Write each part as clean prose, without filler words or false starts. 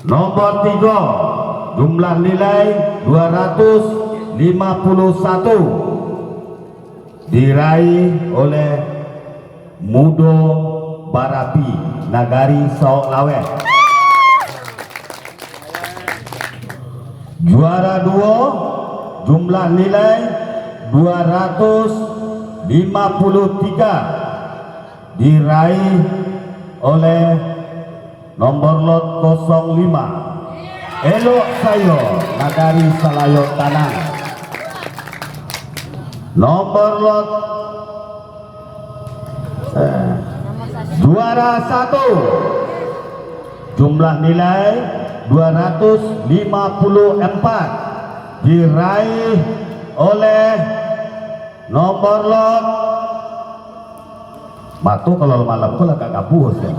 Nomor 3, jumlah nilai 251, diraih oleh Mudo Barapi, Nagari Saok Lawen. Juara 2, jumlah nilai 253, diraih oleh nomor lot 05, Elok Sayo, Nagari Salayo Tanang. Nomor lot juara 1, jumlah nilai 254, diraih oleh nomor lot Matu kalau malam pula kakak puas ya.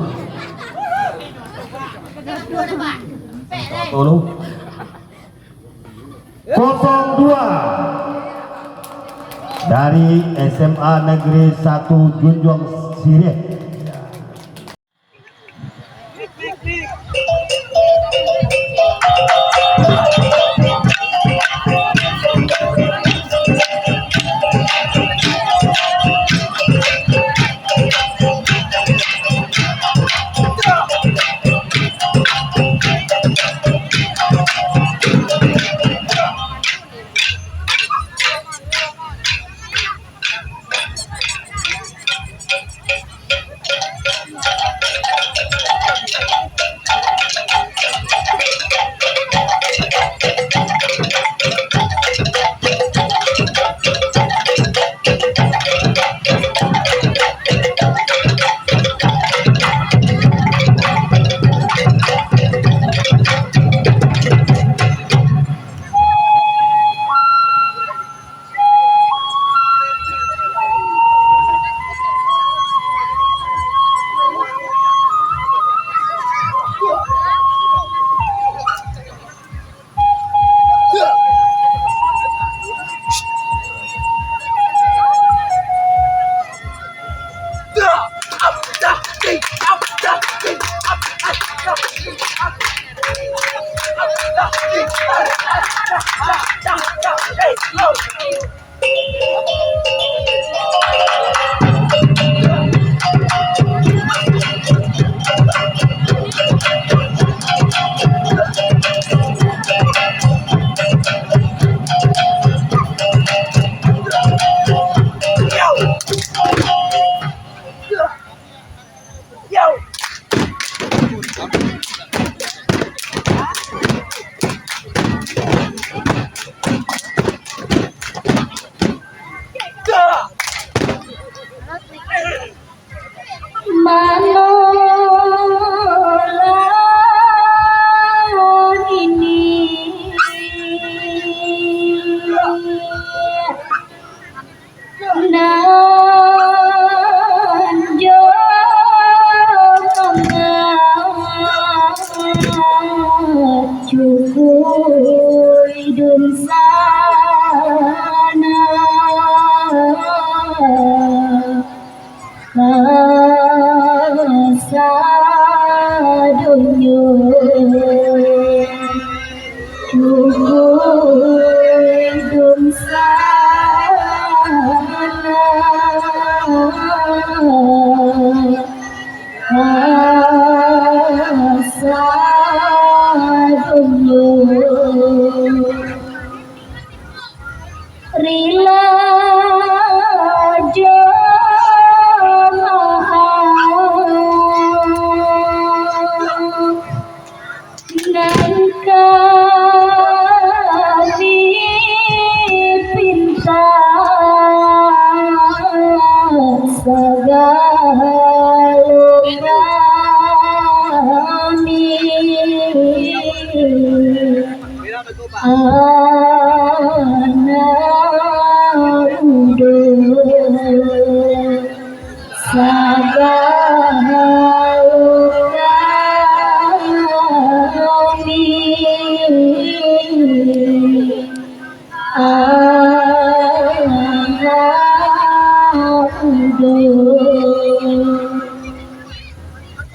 Tolong 02 dari SMA Negeri 1 Junjung Sirih.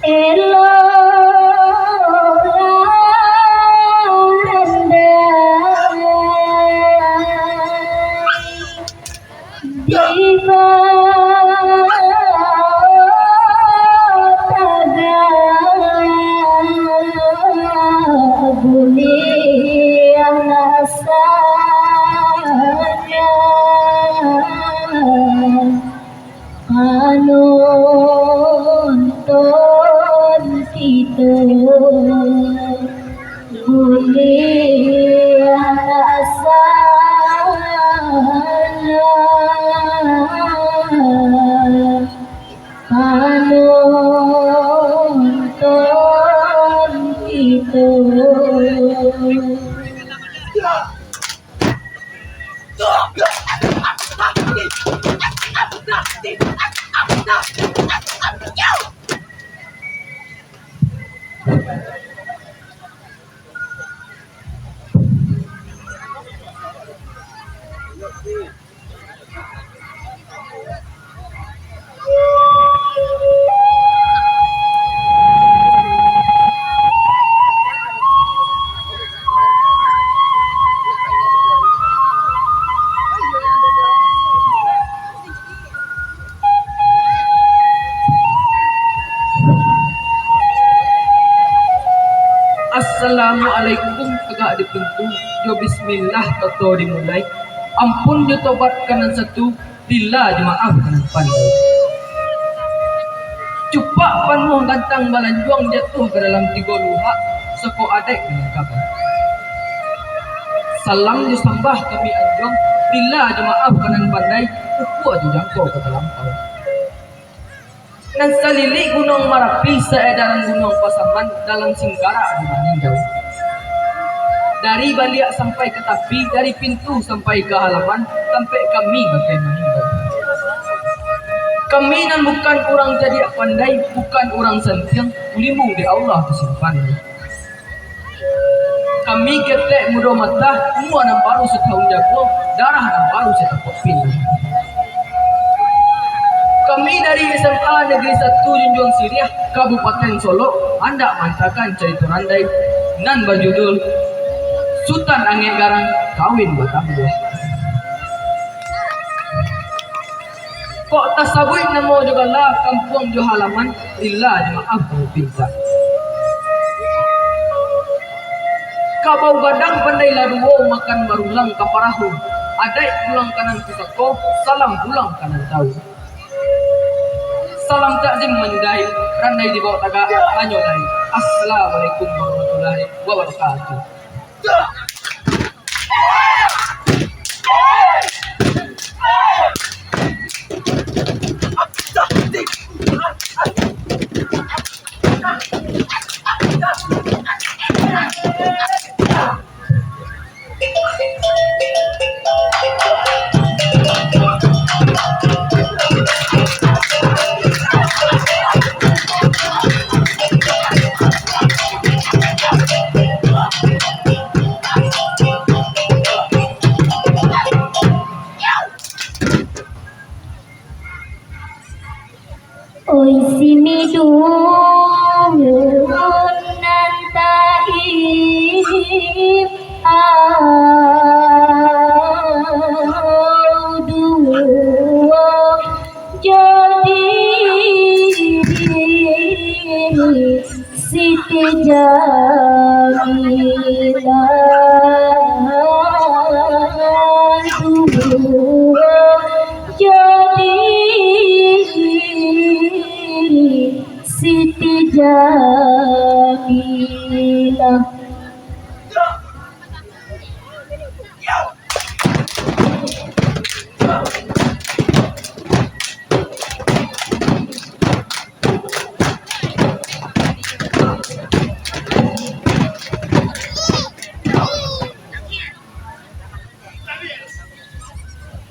Elo Panonton kita boleh salah panonton kita. Assalamualaikum tegak di pintu jo bismillah toto dimulai ampun jo tobat kanan satu bila jemaah kanan pandai cupak panuh gantang balanjuang jatuh ke dalam tiga luhak seko adek dengan kabar salam jo sambah kami anjong bila jemaah kanan pandai ukua jo jangkau ke dalam pau nan salili gunung Marapi seedaran gunung Pasaman dalam Singkara di Maninjau. Dari baliak sampai ke tapi, dari pintu sampai ke halaman, sampai kami bagai Maninjau. Kami nan bukan orang jadi pandai, bukan orang sentiang, ulimu di Allah tersimpan. Kami ketek muda mata, semua nan baru setahun jago, darah nan baru setapuk pindah. Kami dari SMA Negeri 1 Junjung Siriah, Kabupaten Solo, hendak mantakan cerita randai nan berjudul Sultan Angin Garang Kawin Batang Buah. Kok tasabui namo juga lah kampung jo halaman, illa jemaah kamu pinta. Kabau gadang pandai laduo makan barulang kaparahu, adai pulang kanan pisako, salam pulang kanan tahu. Salam takzim menyudahi randai di bawah taga anyolai. Assalamualaikum warahmatullahi wabarakatuh. Oi si midun nantai dua jadi Siti Jamila dua jadi Siti Jamila.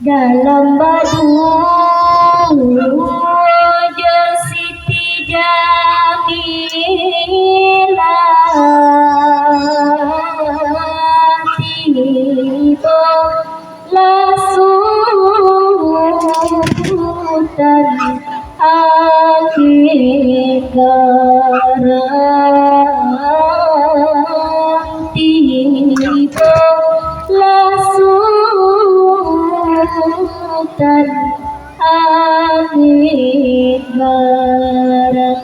Dalam badu Siti Jamila tiba lasutan akhir garang tiba lasutan akhir garang.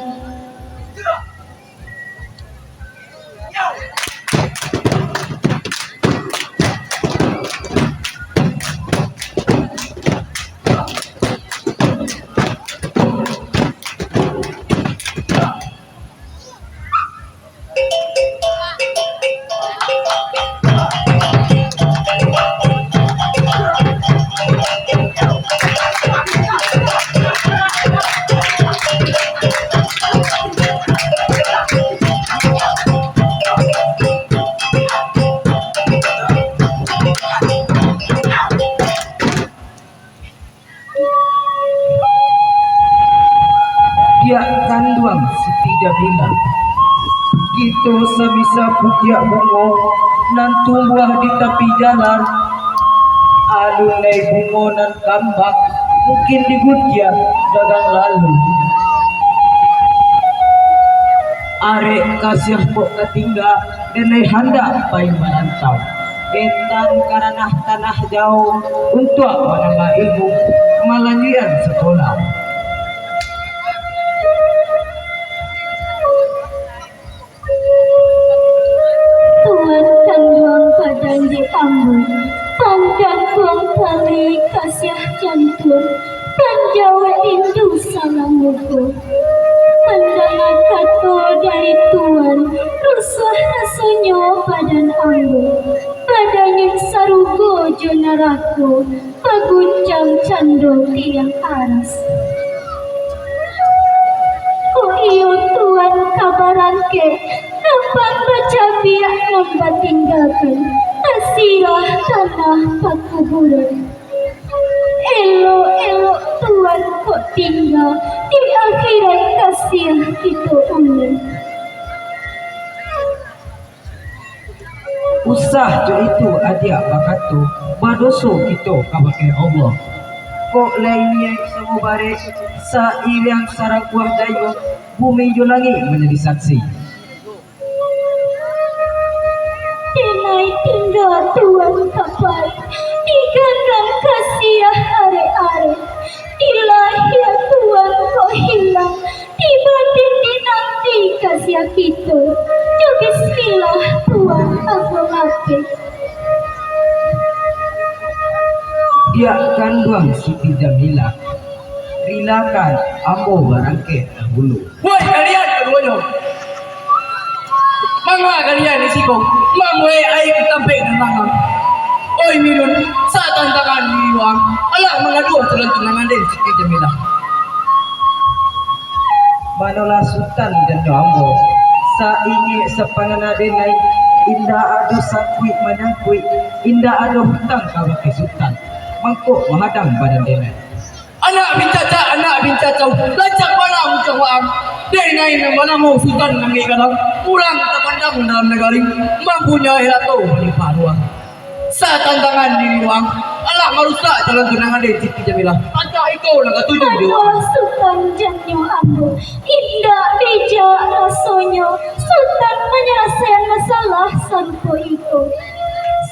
Ito sabisa putya bungo nan tumbuh di tepi jalan. Alun nai bungo nan kambak mungkin digutya dagang lalu. Arek kasih pok ketingga denai handa pai merantau. Etan karena tanah jauh untuk menambah ilmu kemalanian sekolah. Tuan kandung padang di ambu, panggang buang tali kasih jantung, dan jawa indu salamuku. Pandangan kato dari Tuan, rusuh rasanya badan ambu, badannya sarugo jonaraku, paguncang cando tiang aras. Iyo Tuan kabaran ke nampak baca biak ngomba tinggalkan asilah tanah pakuburan. Elo Tuan kok tinggal di akhirat kasih kita ulang. Usah jo itu adia bakatu badoso kita kabake Allah. Kok lainnya semua bare sa yang sarang buah dayo bumi jo langit menjadi saksi. Denai tinggal Tuan kapai digandang kasih are-are. Dilahir Tuan kok hilang di batin dinanti kasih kita. Jo bismillah Tuan aku mati. Dia kandung Siti Jamila. Rilakan ambo barangke dahulu. Woi kalian keduanya. Mangga kalian di sikong. Mangwe air sampai dengangan. Oi Mirun, saat tantangan diuang. Alah mengadu tulang-tulangan den Siti Jamila. Manolah Sultan dan ambo. Saingi sepangana denai indah adu sakwi menyangkui indah adu hutang kalau ke Sultan. Mangkuk menghadang badan denai. Anak bincaca, lacak mana muncang waam. Denai yang mana mau Sultan nangi kadang. Pulang ke pandang dalam negari. Mampunya helato melimpah ruang. Saat tantangan di ruang. Alah marusak jalan tunangan den Siti Jamila. Acak ikau nak tujuh dia. Aduh Sultan janyo ambo, indah bija rasanya. Sultan menyelesaikan masalah sampo itu.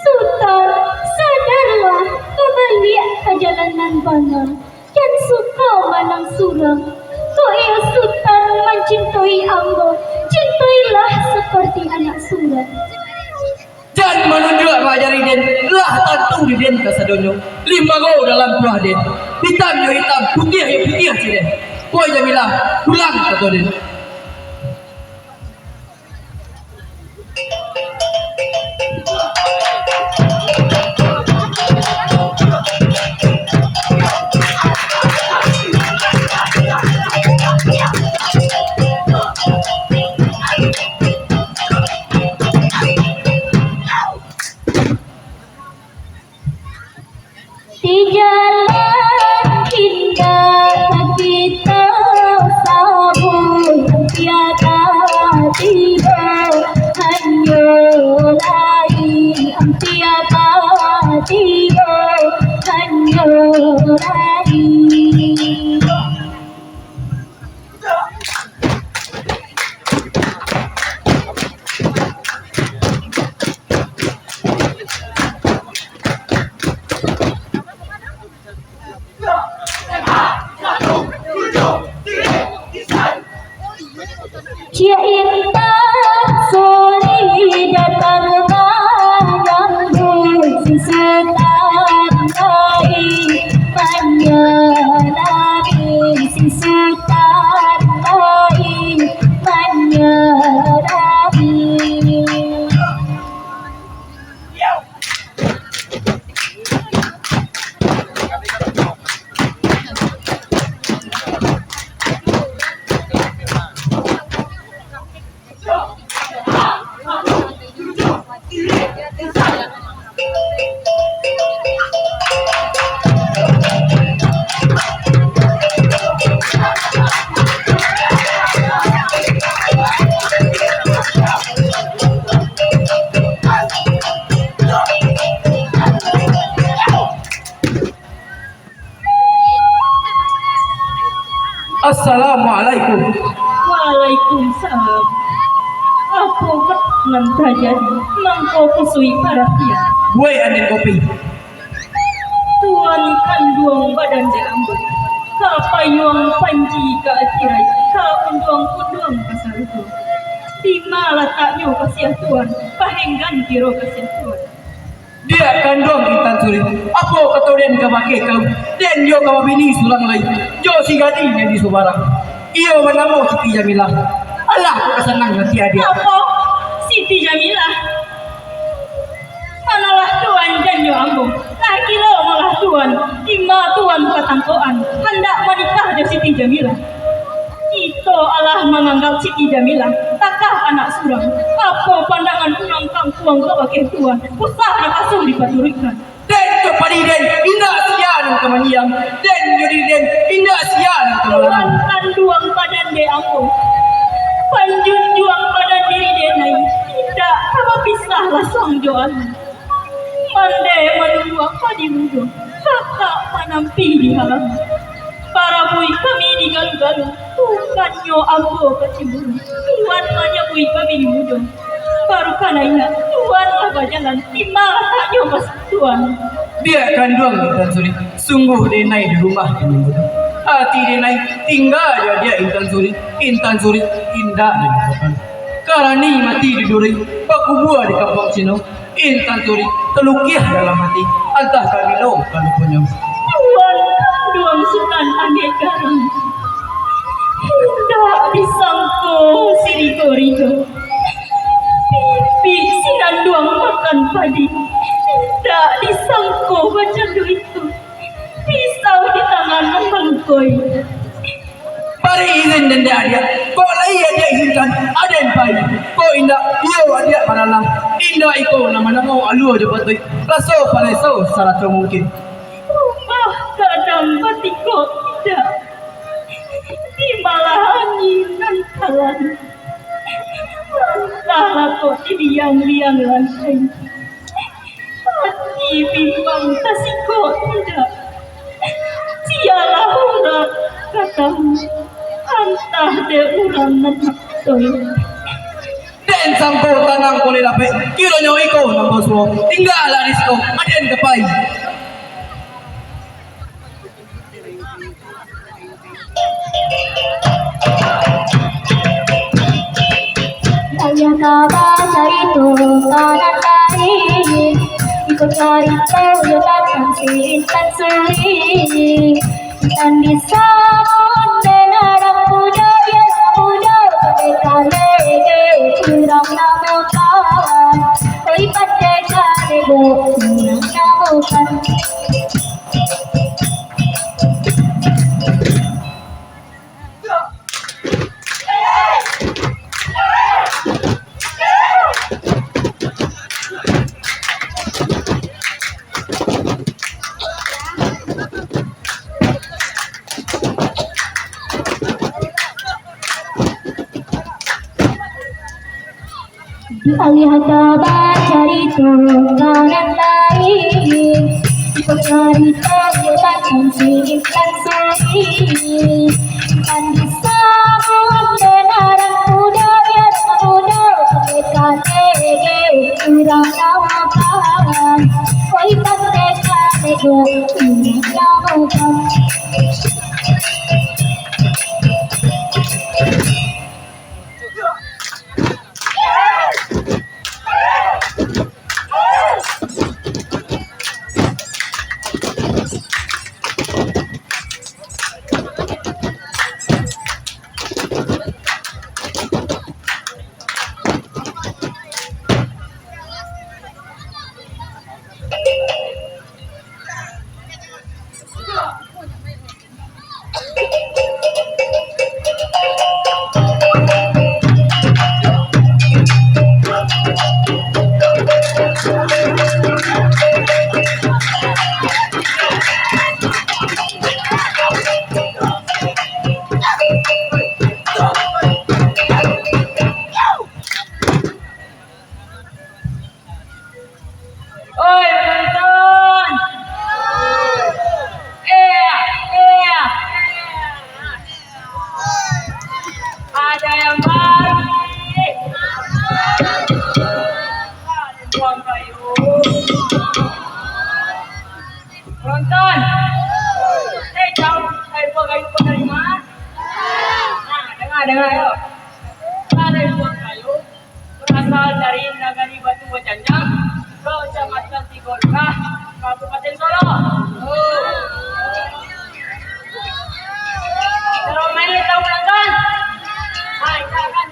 Sultan sadarlah kembali ke jalanan banal. Yang suka manang surang. Kau ia Sultan mencintai ambo, cintailah seperti anak surang. Dan menunjuk mengajari den lah tantung di den kasadonyo. Lima go dalam buah den. Hitam yo hitam, putih yo putih si den. Koi Jamila, pulang kata den. Di jalan indah kita sabun tiada tiba hanya lain tiada tiba hanya lain. Cia indah sore datang yang bersisa tanai panjang Assalamualaikum. Waalaikumsalam. Aku ketenan terjadi mangko kusui parahian. Gue anin kopi. Tuan kanduang badan de ambut. Ka payuang panji ka atirai. Ka unduang kasarku. Di malah taknyo kasihan Tuan. Pahenggan kiro kasihan Tuan. Dia kandung Intan Suri. Apa kata den kabake kau? Den yo kau bini sulang lain. Jo si gadi yang di Subarang. Iyo menamo Siti Jamilah. Allah aku kesenang hati adik. Apa? Siti Jamilah. Manalah Tuan janjo ambung. Laki lo malah Tuan. Ima Tuan katangkoan. Hendak menikah dengan Siti Jamilah. Itu Allah menganggap Siti Jamilah takah anak surang. Apa pandangan urang kampung ke wakil Tuan? Usah nak asuh dipaturikan. Den kepadi den indah sian kemaniang. Den jadi den indah sian Tuan kemaniang. kanduang badan de ambung. Panjunjuang badan diri denai. Tidak apa pisahlah songjoan. Mande menunggu padi mudo. Kakak menampi di halaman. Para bui kami di galu-galu. Bukannya ambo keciburu. Tuan menyebui kami di mudo. Baru kanainya Tuan lah bajalan. Timalah taknya mas Tuan. Dia kandung Intan Suri. Sungguh denai di rumah ini muda. Hati denai tinggal aja dia Intan Suri. Intan Suri indah dan bukan. Karani mati di duri. Baku buah di kampung Cino. Intan Suri terlukis dalam hati. Entah kami lo kalau punya. Tuan kanduang Sunan Angge Garang. Tidak disangko siriko-riko. Pipi sinanduang makan padi. Tidak disangko baca itu. Pisau di tangan mengkoi. Bari izin dan dia. Kau lagi dia izinkan. Ada yang baik. Kau indah. Iya dia paralang. Indah iko nama-nama alu aja betul. Raso paleso salah mungkin. Rumah kadang batiko tidak. Di malah angin dan talan. Entahlah kok di liang-liang lantai. Hati bimbang tasiko tidak. Sialah urat katamu. Antah de urang nenak toy. Den sampo tanang kuli lapik. Kiro nyo iko nang boswo. Tinggal lah disko. Aden kepai. Saya baca itu kanan kiri. Ikut cari tahu ya datang si Intan Suri. Intan di sabun dan orang muda biasa muda. Mereka lege kurang namukan. Oi pandega lego kurang namukan. Lihat kabar cari kanan lain. Ikut cari tahu datang si Intan Suri. Intan disambut dan orang muda biasa muda. Mereka lege kurang namukan. Oi pandega lego kurang namukan. Penonton, tahu saya kayu penerima? Nah, dengar yuk. Ada buah kayu berasal dari Nagari Batu Bacanjang, Kecamatan Tigorkah, Kabupaten Solo. Cara mainnya tahu penonton?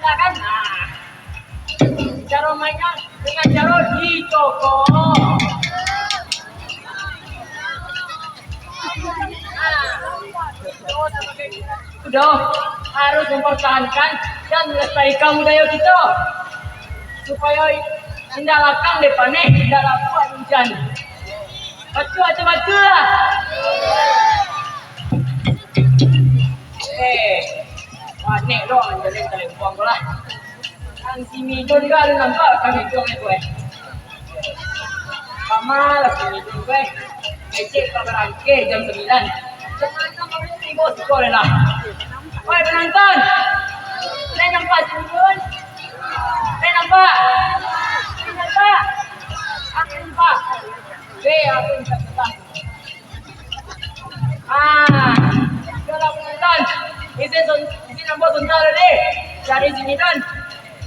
Kan. Cara mainnya dengan cara dicokok. Udah harus mempertahankan dan melestarikan budaya kita supaya tidak lakang depannya tidak lakukan hujan. Baca lah. Wane lo anjalin telepon lah. Ang si Midon ka rin nampak kami dong gue. Kamal si Midon gue. Ecek kabarangke jam 9. Jangan sampai tiba sekolah lah. Woi penonton, saya nampak si Midon. Saya nampak. Aku nampak. Aku nampak. Kalau penonton, isi nampak sebentar deh. Cari si Midon.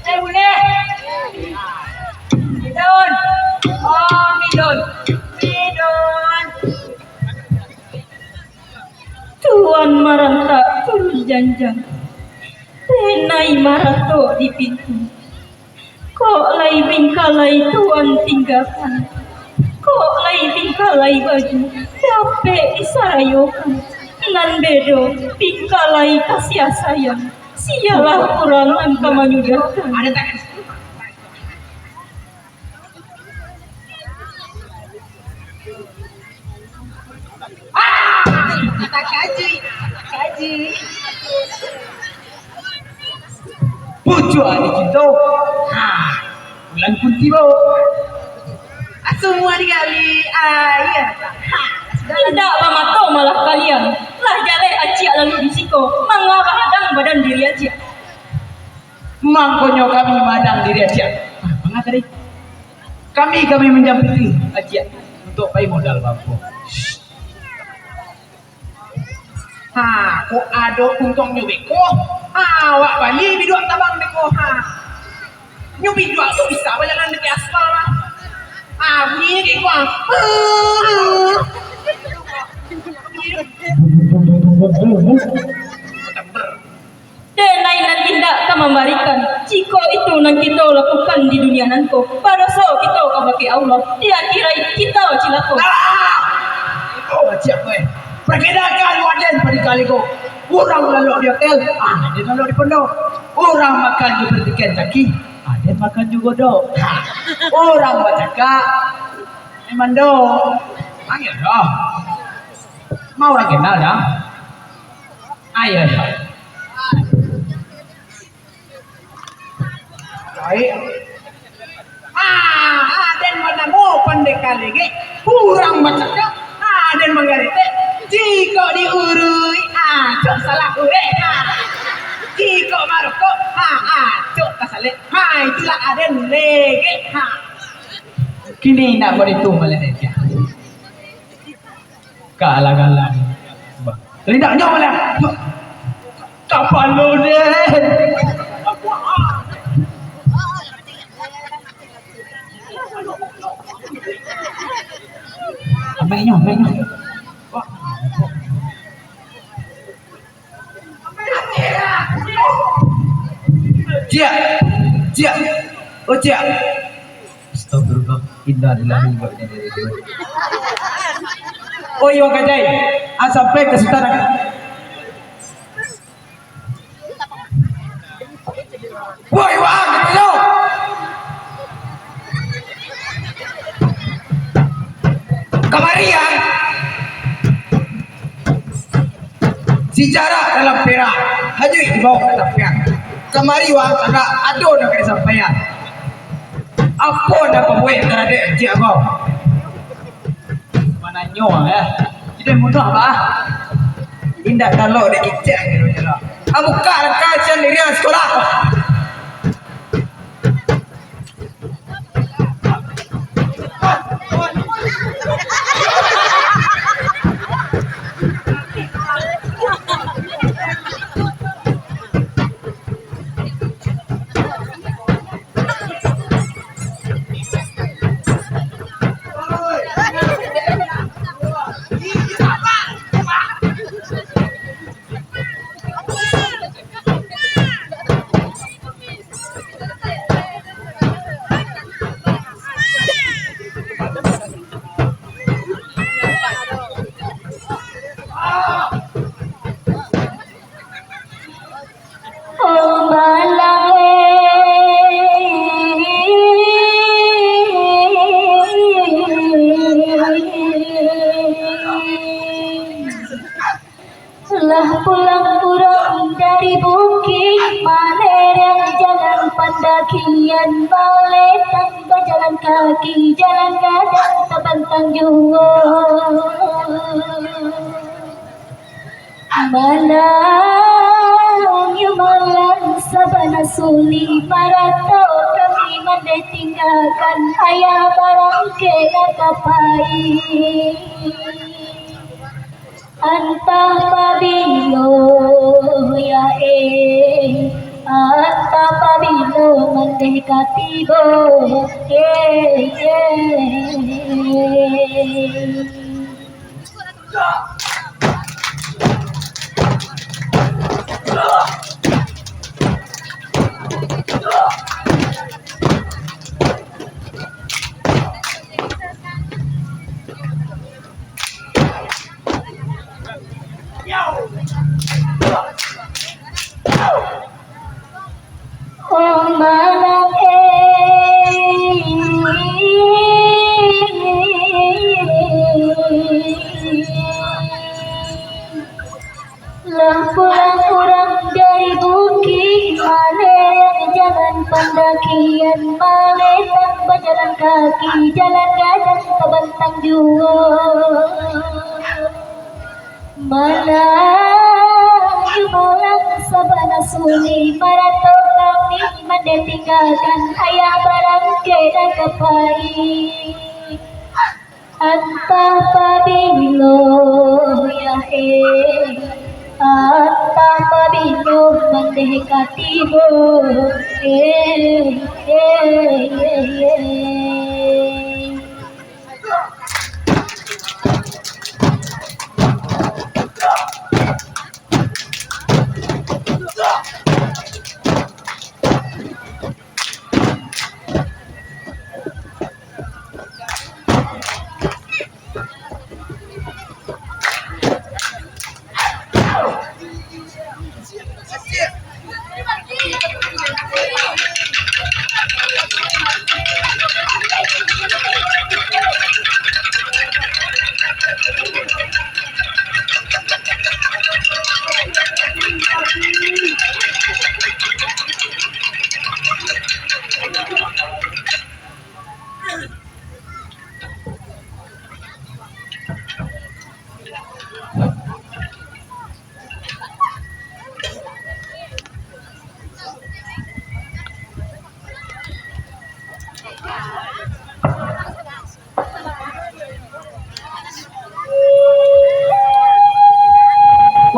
Boleh. Midon. Oh, Midon. Tuan maranta turun janjang, tenai marato di pintu. Kok lai bingkalai tuan tinggalkan, kok lai bingkalai baju, capek disarayokan. Nan bedo bingkalai kasih sayang, sialah kurang angka menyudahkan. Ada tak? Kata kaji. Pucu ada cinta. Bulan pun tiba. Semua dikali air. Tidak lama tahu malah kalian lah jale acik lalu disiko mengapa hadang badan diri aja. Mangkonyo kami madang diri aja. Mana tadi? Kami menjampi aja untuk pay modal bangko. Ko ado untung nyubi ko. Awak bali bidua tabang deko. Nyubi dua tu bisa bayangan di aspal lah. Bunyi kayak gua. Denai nan tindak ka memberikan. Jika itu nan kita lakukan di dunia nanko. Pada so kita ka bagi Allah. Dia kira kita cilako. Itu aja gue. Perkedakan waden pada kali ko. Orang lalu di hotel, ada lalu di pondok. Orang makan di bertikan kaki, ada makan juga do. Orang baca emang do. Ayo do. Mau orang kenal dah. Ayo do. Baik. Dan mana mau pandai kali ke? Kurang baca dan menggarite. Jika diurui, cok salah urek. Jika maroko, cok kasale. Itulah aden lege. Kini nak beritu malah dia. Kalang-kalang. Lidahnya malah. Kapan lo deh? Mainnya. Cia. Oh Cia. Astagfirullah. Innalillahi wa inna ilaihi raji'un. Oh iya kajai. Sampai ke Sultan. Woi wah, gitu. Kamarian. Sejarah dalam perak. Haji dibawa ke dalam perak. Kemari wang agak aduh nak disampaikan. Apa nak pembuat terhadap encik kau? Mana nyoh ya? Tidak mudah bah. Indah kalau dek encik gitu je lah. Buka kajian diri sekolah. dari bukit Malerang jalan pendakian Baletang berjalan kaki jalan gadang terbentang jua Malang yu malang sabana suli maratau kami mandai tinggalkan ayah barang kena kapai Antah pabilo ya Antah pabilo merdeka tibo Oh malang lah pulang orang dari bukit Malerang jalan pendakian Maletang berjalan kaki jalan gadang terbentang jua Malang sabana suli maratau kami mandai tinggalkan ayah barang kena kapai Antah pabilo ya Antah pabilo merdeka tibo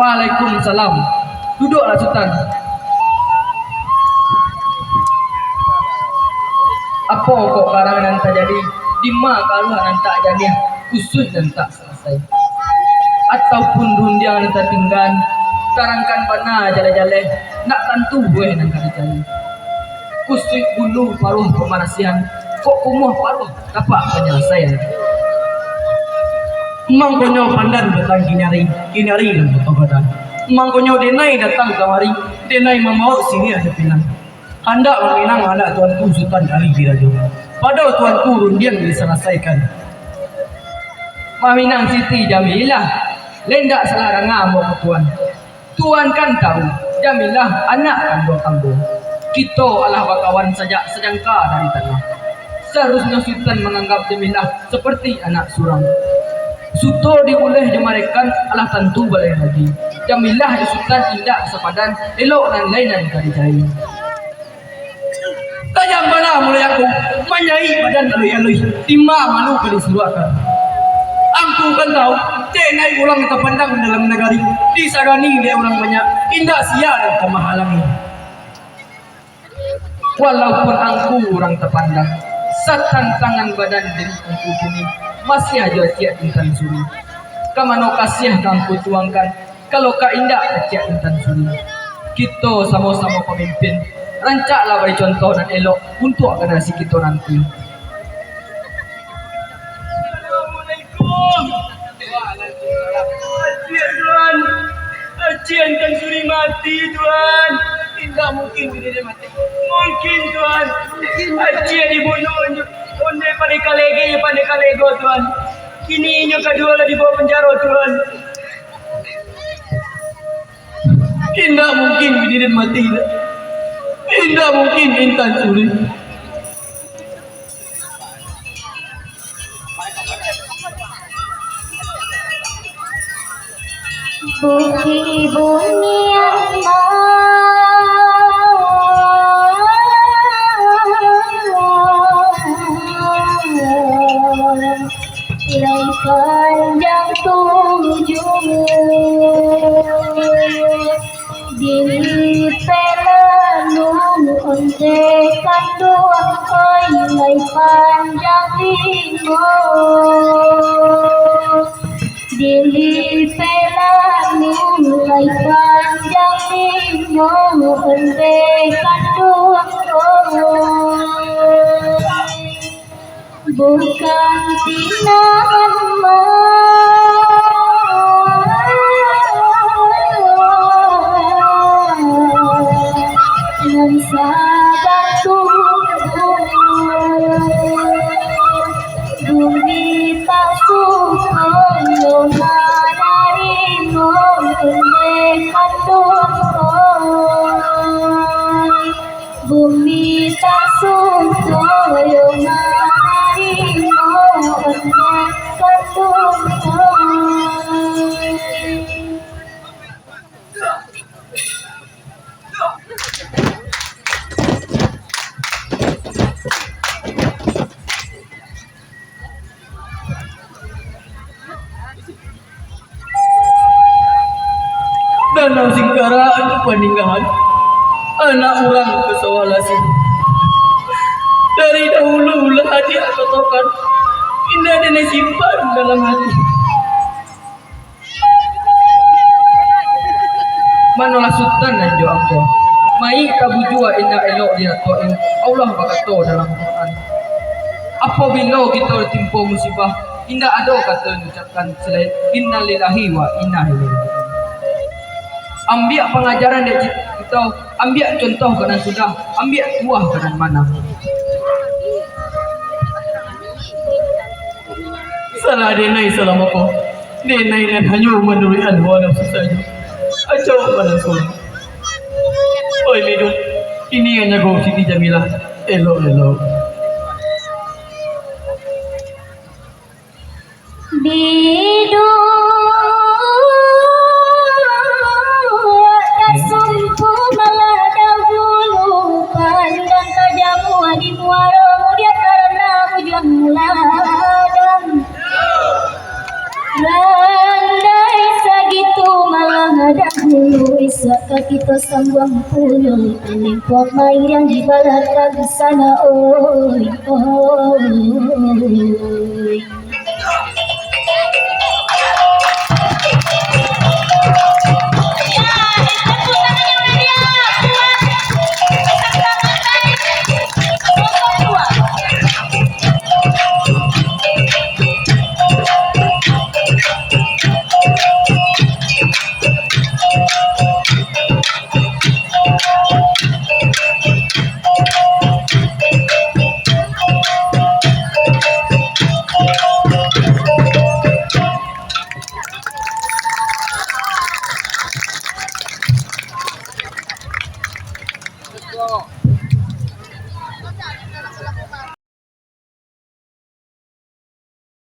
Waalaikumsalam. Duduklah Sultan. Apa kok karangan nan tak jadi? Di ma kaluhan nan tak jadi? Khusus dan tak selesai. Ataupun rundiang nan tak tinggal. Karangkan bana jale-jale. Nak tentu buah nan kali jale. Khusus bulu paruh pemarasian. Kok kumuh paruh dapat penyelesaian. Emang konyo pandan datang kinari dan bertobadan. Emang konyo denai datang kamari, denai membawa sini ada pinang. Hendak meminang anak tuanku Sultan Ali Birajo. Padahal tuanku rundiang diselesaikan. Maminang Siti Jamilah, lendak selarang ngamuk ke tuan. Tuan kan tahu, Jamilah anak kandung. Kita adalah kawan saja sejangka dari tanah. Seharusnya Sultan menganggap Jamilah seperti anak surang. Suto diuleh jemarekan alah tentu balai lagi. Jamilah di Sultan indah sepadan elok dan lainan kali jai. Tajam bala mulai aku manyai badan alui-alui timah malu kali suruhkan. Aku kan tahu tenai ulang terpandang dalam negari disagani dia orang banyak indah sia dan kemahalangi. Walaupun aku orang terpandang satan tangan badan diri aku kini masih aja tiap intan suri. Kamano kasih kangku tuangkan kalau ka indah tiap intan suri. Kita sama-sama pemimpin. Rancaklah beri contoh dan elok untuk generasi kita nanti. Assalamualaikum. Tuan, Acian kan suri mati Tuan. Tidak mungkin dia mati. Mungkin Tuan. Acian dibunuh. Onde pada kalego Tuan. Kini inyo kedua lah dibawa penjara Tuan. Tidak mungkin Bidin mati. Tidak mungkin Intan Suri. Bukti bunian Ilai panjang tujuh Diri pelanung onde kanduang Ilai panjang limo Dili pelanung Ilai panjang limo onde kanduang Bukan tinangan dengan sabar tunggu bumi tak suka menarimu mendekat Tuhan bumi tak suka menarimu mendekat Tuhan. Danau Singkara itu peninggalan anak orang kesawalasi. Dari dahulu ulah dia totokan indah dan simpan dalam hati. Manolah sultan dan jo aku. Mai kabujua indah elok dia tuain. Allah berkata dalam Quran. Apabila kita tertimpa musibah, indah ada kata ucapkan selain innalillahi wa inna ilaihi raji'un. Ambil pengajaran dari kita, ambil contoh kerana sudah, ambil tuah kerana mana. Salah denai salam aku. Denai dan hanya menurut hawa nafsu saja. Acau pada suara. Oi Midun, ini hanya kau Siti Jamilah. Elok. Kita sambung pulau Lingkup main yang dibalarkan di sana oi. Go.